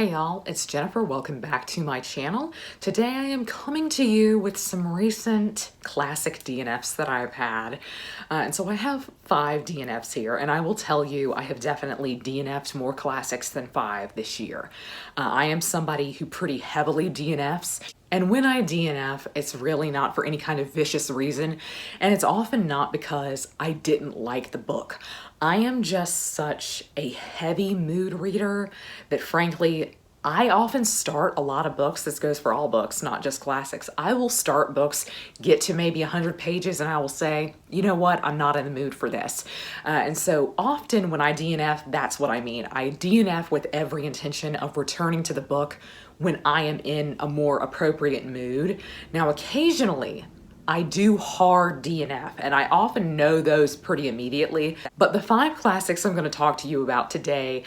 Hey y'all, it's Jennifer. Welcome back to my channel. Today I am coming to you with some recent classic DNFs that I've had. And so I have 5 DNFs here, and I will tell you I have definitely DNF'd more classics than 5 this year. I am somebody who pretty heavily DNFs. And when I DNF, it's really not for any kind of vicious reason, and it's often not because I didn't like the book. I am just such a heavy mood reader that frankly, I often start a lot of books. This goes for all books, not just classics. I will start books, get to maybe 100 pages, and I will say, you know what, I'm not in the mood for this. And so often when I DNF, that's what I mean. I DNF with every intention of returning to the book when I am in a more appropriate mood. Now, occasionally, I do hard DNF, and I often know those pretty immediately. But the 5 classics I'm going to talk to you about today,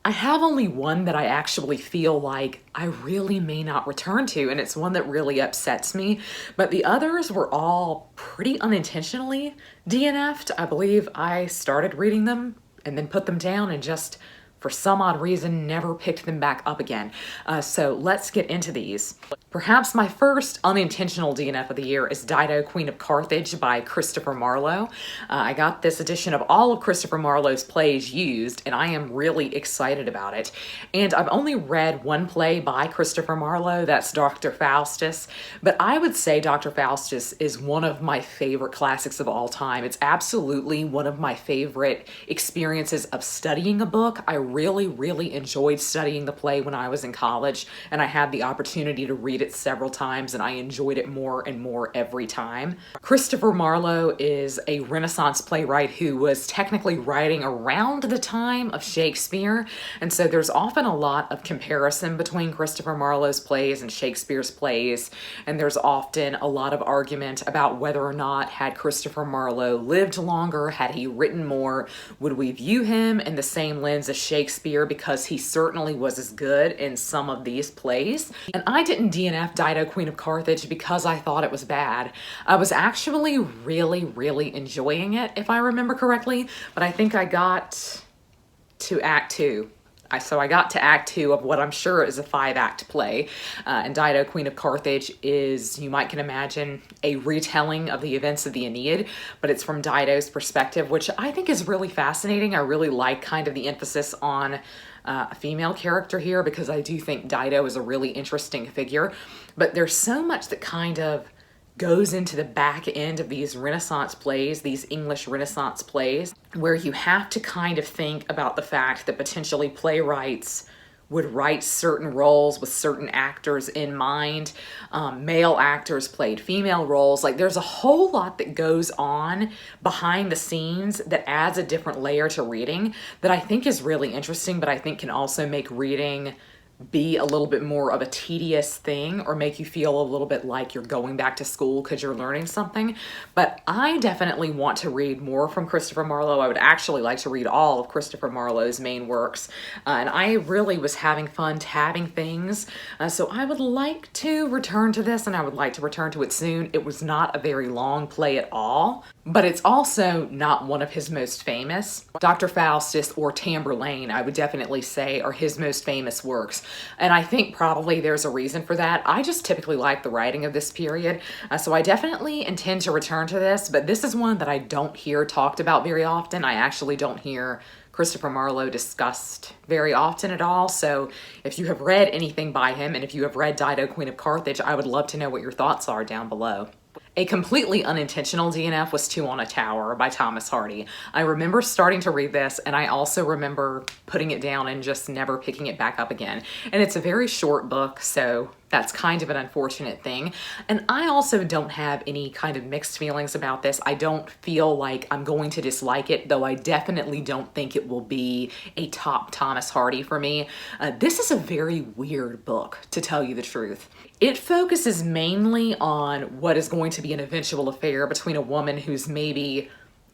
I have only one that I actually feel like I really may not return to, and it's one that really upsets me. But the others were all pretty unintentionally DNF'd. I believe I started reading them and then put them down and just, for some odd reason, never picked them back up again. So let's get into these. Perhaps my first unintentional DNF of the year is Dido, Queen of Carthage by Christopher Marlowe. I got this edition of all of Christopher Marlowe's plays used, and I am really excited about it. And I've only read one play by Christopher Marlowe, that's Dr. Faustus, but I would say Dr. Faustus is one of my favorite classics of all time. It's absolutely one of my favorite experiences of studying a book. I really enjoyed studying the play when I was in college, and I had the opportunity to read it several times, and I enjoyed it more and more every time. Christopher Marlowe is a Renaissance playwright who was technically writing around the time of Shakespeare, and so there's often a lot of comparison between Christopher Marlowe's plays and Shakespeare's plays, and there's often a lot of argument about whether or not, had Christopher Marlowe lived longer, had he written more, would we view him in the same lens as Shakespeare, because he certainly was as good in some of these plays. And I didn't DNF Dido, Queen of Carthage because I thought it was bad. I was actually really enjoying it, if I remember correctly, but I think I got to Act 2. So I got to Act 2 of what I'm sure is a 5-act play. And Dido, Queen of Carthage is, you might can imagine, a retelling of the events of the Aeneid, but it's from Dido's perspective, which I think is really fascinating. I really like kind of the emphasis on a female character here, because I do think Dido is a really interesting figure. But there's so much that kind of goes into the back end of these Renaissance plays, these English Renaissance plays, where you have to kind of think about the fact that potentially playwrights would write certain roles with certain actors in mind. Male actors played female roles. Like, there's a whole lot that goes on behind the scenes that adds a different layer to reading that I think is really interesting, but I think can also make reading be a little bit more of a tedious thing, or make you feel a little bit like you're going back to school because you're learning something. But I definitely want to read more from Christopher Marlowe. I would actually like to read all of Christopher Marlowe's main works. And I really was having fun tabbing things. So I would like to return to this, and I would like to return to it soon. It was not a very long play at all, but it's also not one of his most famous. Dr. Faustus or Tamburlaine, I would definitely say, are his most famous works. And I think probably there's a reason for that. I just typically like the writing of this period. So I definitely intend to return to this, but this is one that I don't hear talked about very often. I actually don't hear Christopher Marlowe discussed very often at all. So if you have read anything by him, and if you have read Dido, Queen of Carthage, I would love to know what your thoughts are down below. A completely unintentional DNF was Two on a Tower by Thomas Hardy. I remember starting to read this, and I also remember putting it down and just never picking it back up again. And it's a very short book, so that's kind of an unfortunate thing. And I also don't have any kind of mixed feelings about this. I don't feel like I'm going to dislike it, though I definitely don't think it will be a top Thomas Hardy for me. This is a very weird book, to tell you the truth. It focuses mainly on what is going to be an eventual affair between a woman who's maybe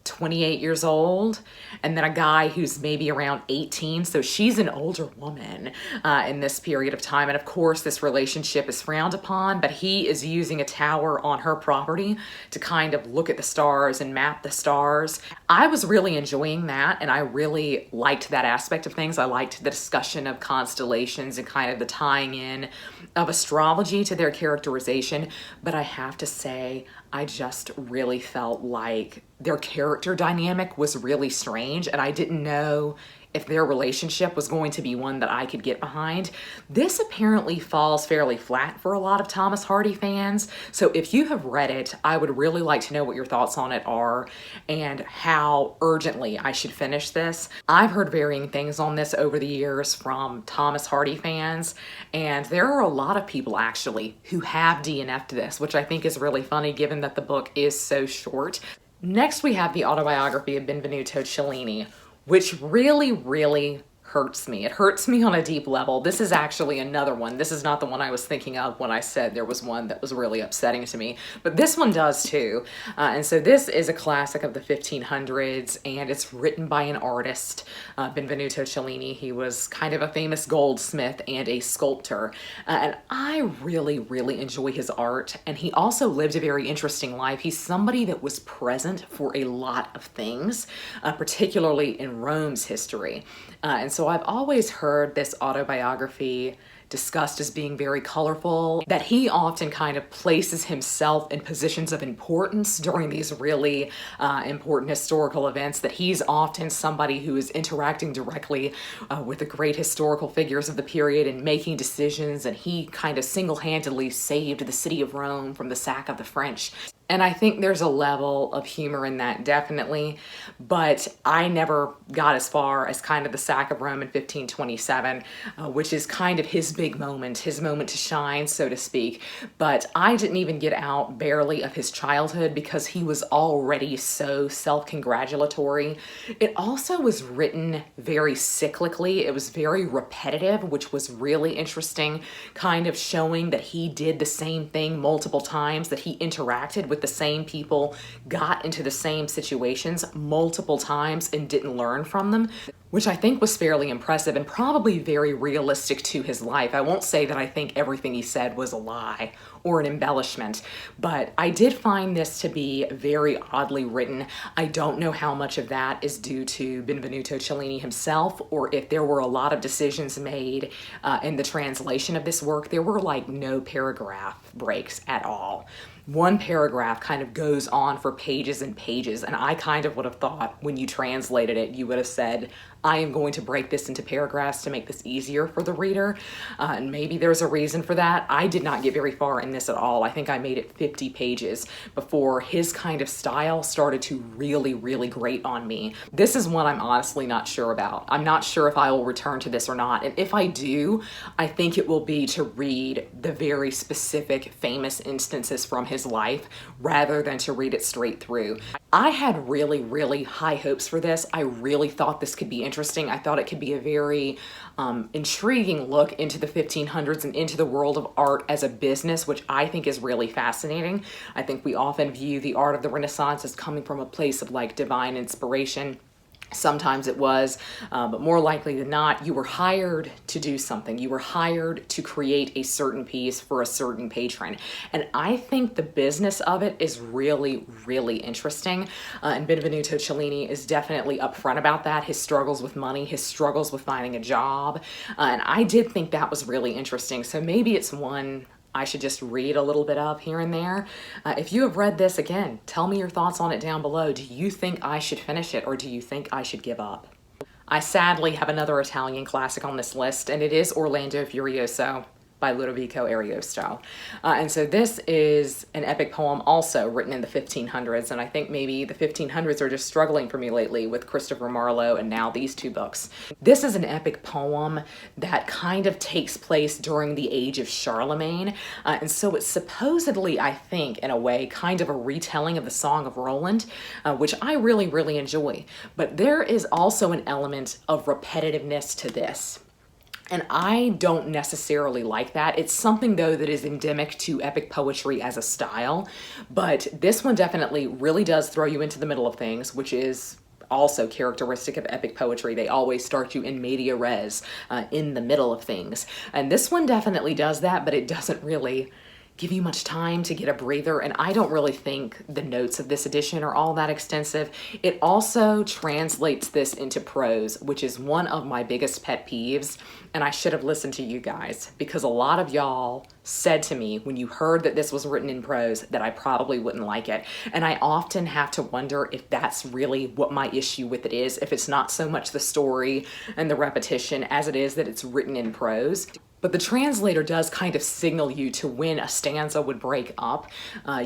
28 years old and then a guy who's maybe around 18. So she's an older woman in this period of time. And of course, this relationship is frowned upon, but he is using a tower on her property to kind of look at the stars and map the stars. I was really enjoying that, and I really liked that aspect of things. I liked the discussion of constellations and kind of the tying in of astrology to their characterization. But I have to say, I just really felt like their character dynamic was really strange, and I didn't know if their relationship was going to be one that I could get behind. This apparently falls fairly flat for a lot of Thomas Hardy fans. So if you have read it, I would really like to know what your thoughts on it are and how urgently I should finish this. I've heard varying things on this over the years from Thomas Hardy fans, and there are a lot of people actually who have DNF'd this, which I think is really funny given that the book is so short. Next, we have the autobiography of Benvenuto Cellini, which really hurts me. It hurts me on a deep level. This is actually another one. This is not the one I was thinking of when I said there was one that was really upsetting to me, but this one does too. And so this is a classic of the 1500s, and it's written by an artist, Benvenuto Cellini. He was kind of a famous goldsmith and a sculptor, and I really enjoy his art. And he also lived a very interesting life. He's somebody that was present for a lot of things, particularly in Rome's history. And so I've always heard this autobiography discussed as being very colorful, that he often kind of places himself in positions of importance during these really important historical events, that he's often somebody who is interacting directly with the great historical figures of the period and making decisions, and he kind of single-handedly saved the city of Rome from the sack of the French. And I think there's a level of humor in that, definitely, but I never got as far as kind of the sack of Rome in 1527, which is kind of his big moment, his moment to shine, so to speak. But I didn't even get out barely of his childhood because he was already so self-congratulatory. It also was written very cyclically. It was very repetitive, which was really interesting, kind of showing that he did the same thing multiple times, that he interacted with the same people, got into the same situations multiple times and didn't learn from them, which I think was fairly impressive and probably very realistic to his life. I won't say that I think everything he said was a lie or an embellishment, but I did find this to be very oddly written. I don't know how much of that is due to Benvenuto Cellini himself, or if there were a lot of decisions made in the translation of this work. There were like no paragraph breaks at all. One paragraph kind of goes on for pages and pages, and I kind of would have thought when you translated it, you would have said, I am going to break this into paragraphs to make this easier for the reader, and maybe there's a reason for that. I did not get very far in this at all. I think I made it 50 pages before his kind of style started to really grate on me. This is one I'm honestly not sure about. I'm not sure if I will return to this or not, and if I do, I think it will be to read the very specific famous instances from his life rather than to read it straight through. I had really high hopes for this. I really thought this could be interesting. I thought it could be a very intriguing look into the 1500s and into the world of art as a business, which I think is really fascinating. I think we often view the art of the Renaissance as coming from a place of like divine inspiration. Sometimes it was, but more likely than not, you were hired to do something. You were hired to create a certain piece for a certain patron. And I think the business of it is really interesting. And Benvenuto Cellini is definitely upfront about that. His struggles with money, his struggles with finding a job. And I did think that was really interesting. So maybe it's one I should just read a little bit of here and there. If you have read this, again, tell me your thoughts on it down below. Do you think I should finish it, or do you think I should give up? I sadly have another Italian classic on this list, and it is Orlando Furioso by Ludovico Ariosto. And so this is an epic poem also written in the 1500s, and I think maybe the 1500s are just struggling for me lately with Christopher Marlowe and now these two books. This is an epic poem that kind of takes place during the age of Charlemagne, and so it's supposedly, I think, in a way, kind of a retelling of the Song of Roland, which I really enjoy. But there is also an element of repetitiveness to this. And I don't necessarily like that. It's something, though, that is endemic to epic poetry as a style. But this one definitely really does throw you into the middle of things, which is also characteristic of epic poetry. They always start you in media res, in the middle of things. And this one definitely does that, but it doesn't really give you much time to get a breather, and I don't really think the notes of this edition are all that extensive. It also translates this into prose, which is one of my biggest pet peeves, and I should have listened to you guys, because a lot of y'all said to me when you heard that this was written in prose that I probably wouldn't like it, and I often have to wonder if that's really what my issue with it is, if it's not so much the story and the repetition as it is that it's written in prose. But the translator does kind of signal you to when a stanza would break up.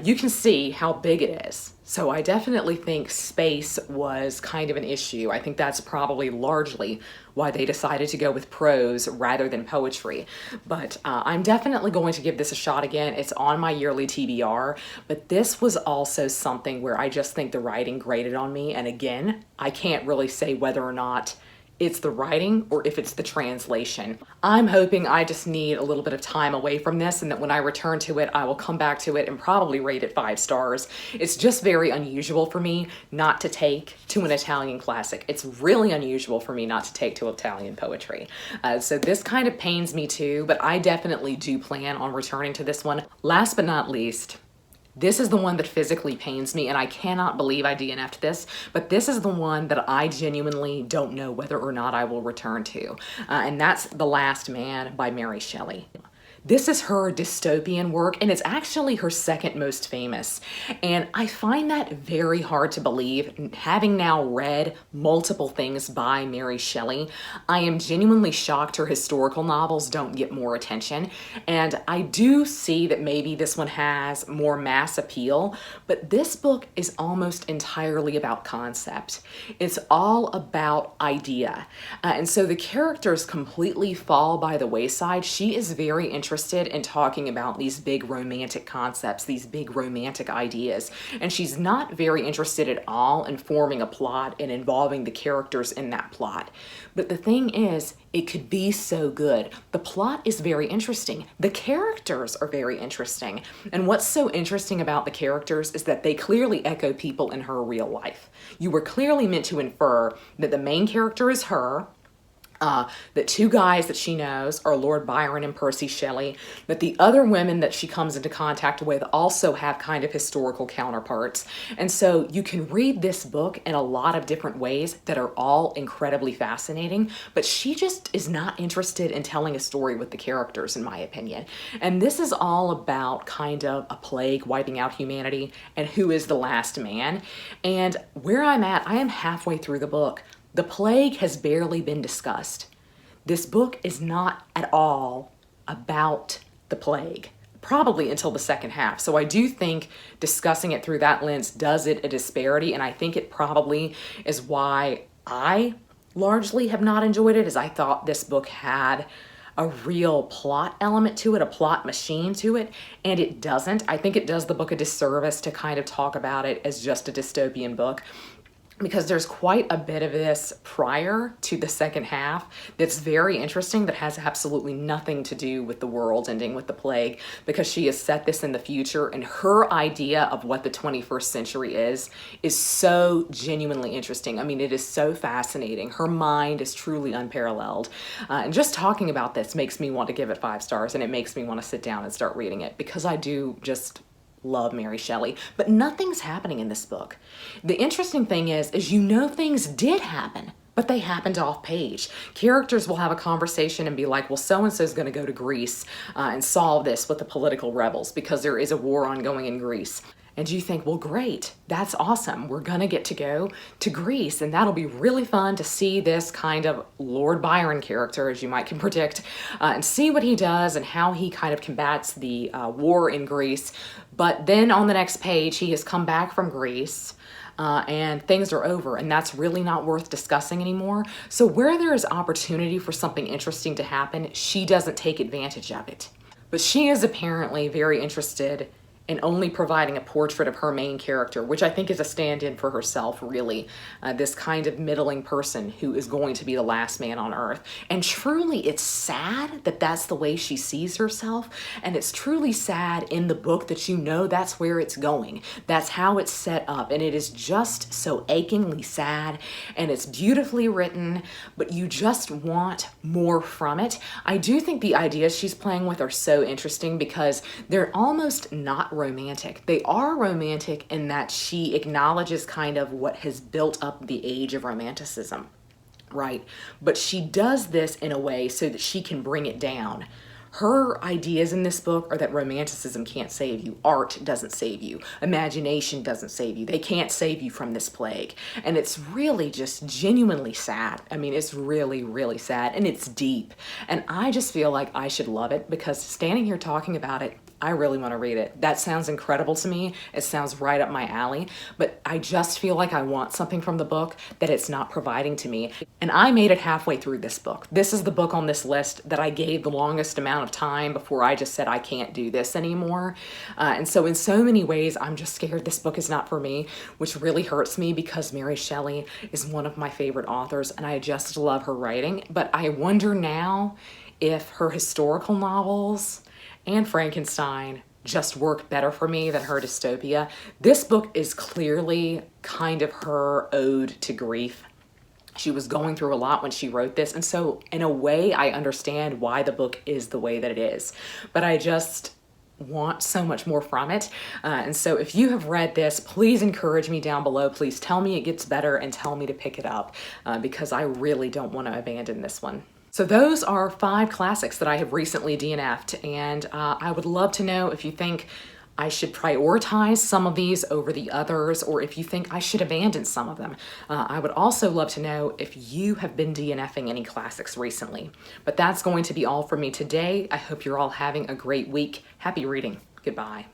You can see how big it is. So I definitely think space was kind of an issue. I think that's probably largely why they decided to go with prose rather than poetry. But I'm definitely going to give this a shot again. It's on my yearly TBR, but this was also something where I just think the writing grated on me. And again, I can't really say whether or not it's the writing or if it's the translation. I'm hoping I just need a little bit of time away from this, and that when I return to it, I will come back to it and probably rate it 5 stars. It's just very unusual for me not to take to an Italian classic. It's really unusual for me not to take to Italian poetry. So this kind of pains me too, but I definitely do plan on returning to this one. Last but not least, this is the one that physically pains me, and I cannot believe I DNF'd this, but this is the one that I genuinely don't know whether or not I will return to, and that's The Last Man by Mary Shelley. This is her dystopian work, and it's actually her second most famous. And I find that very hard to believe. Having now read multiple things by Mary Shelley, I am genuinely shocked her historical novels don't get more attention. And I do see that maybe this one has more mass appeal, but this book is almost entirely about concept. It's all about idea. And so the characters completely fall by the wayside. She is very interested in talking about these big romantic concepts, these big romantic ideas, and she's not very interested at all in forming a plot and involving the characters in that plot. But the thing is, it could be so good. The plot is very interesting. The characters are very interesting. And what's so interesting about the characters is that they clearly echo people in her real life. You were clearly meant to infer that the main character is her, that 2 guys that she knows are Lord Byron and Percy Shelley, that the other women that she comes into contact with also have kind of historical counterparts. And so you can read this book in a lot of different ways that are all incredibly fascinating, but she just is not interested in telling a story with the characters, in my opinion. And this is all about kind of a plague wiping out humanity and who is the last man. And where I'm at, I am halfway through the book. The plague has barely been discussed. This book is not at all about the plague, probably until the second half. So I do think discussing it through that lens does it a disparity, and I think it probably is why I largely have not enjoyed it, as I thought this book had a real plot element to it, a plot machine to it, and it doesn't. I think it does the book a disservice to kind of talk about it as just a dystopian book, because there's quite a bit of this prior to the second half that's very interesting, that has absolutely nothing to do with the world ending with the plague, because she has set this in the future, and her idea of what the 21st century is so genuinely interesting. I mean, it is so fascinating. Her mind is truly unparalleled. And just talking about this makes me want to give it 5 stars, and it makes me want to sit down and start reading it, because I do just love Mary Shelley, but nothing's happening in this book. The interesting thing is you know things did happen, but they happened off page. Characters will have a conversation and be like, well, so-and-so is going to go to Greece and solve this with the political rebels because there is a war ongoing in Greece. And you think, well, great, that's awesome. We're gonna get to go to Greece, and that'll be really fun to see this kind of Lord Byron character, as you might can predict, and see what he does and how he kind of combats the war in Greece. But then on the next page, he has come back from Greece, and things are over, and that's really not worth discussing anymore. So where there is opportunity for something interesting to happen, she doesn't take advantage of it. But she is apparently very interested and only providing a portrait of her main character, which I think is a stand-in for herself, really. This kind of middling person who is going to be the last man on earth. And truly, it's sad that that's the way she sees herself. And it's truly sad in the book that you know that's where it's going. That's how it's set up. And it is just so achingly sad. And it's beautifully written, but you just want more from it. I do think the ideas she's playing with are so interesting because they're almost not romantic. They are romantic in that she acknowledges kind of what has built up the age of romanticism, right? But she does this in a way so that she can bring it down. Her ideas in this book are that romanticism can't save you. Art doesn't save you. Imagination doesn't save you. They can't save you from this plague. And it's really just genuinely sad. I mean, it's really, really sad, and it's deep. And I just feel like I should love it because standing here talking about it, I really want to read it. That sounds incredible to me. It sounds right up my alley, but I just feel like I want something from the book that it's not providing to me. And I made it halfway through this book. This is the book on this list that I gave the longest amount of time before I just said I can't do this anymore. And so in so many ways, I'm just scared this book is not for me, which really hurts me because Mary Shelley is one of my favorite authors and I just love her writing. But I wonder now if her historical novels and Frankenstein just work better for me than her dystopia. This book is clearly kind of her ode to grief. She was going through a lot when she wrote this, and so in a way I understand why the book is the way that it is, but I just want so much more from it. And so if you have read this, please encourage me down below. Please tell me it gets better and tell me to pick it up because I really don't want to abandon this one. So those are 5 classics that I have recently DNF'd, and I would love to know if you think I should prioritize some of these over the others, or if you think I should abandon some of them. I would also love to know if you have been DNFing any classics recently. But that's going to be all for me today. I hope you're all having a great week. Happy reading. Goodbye.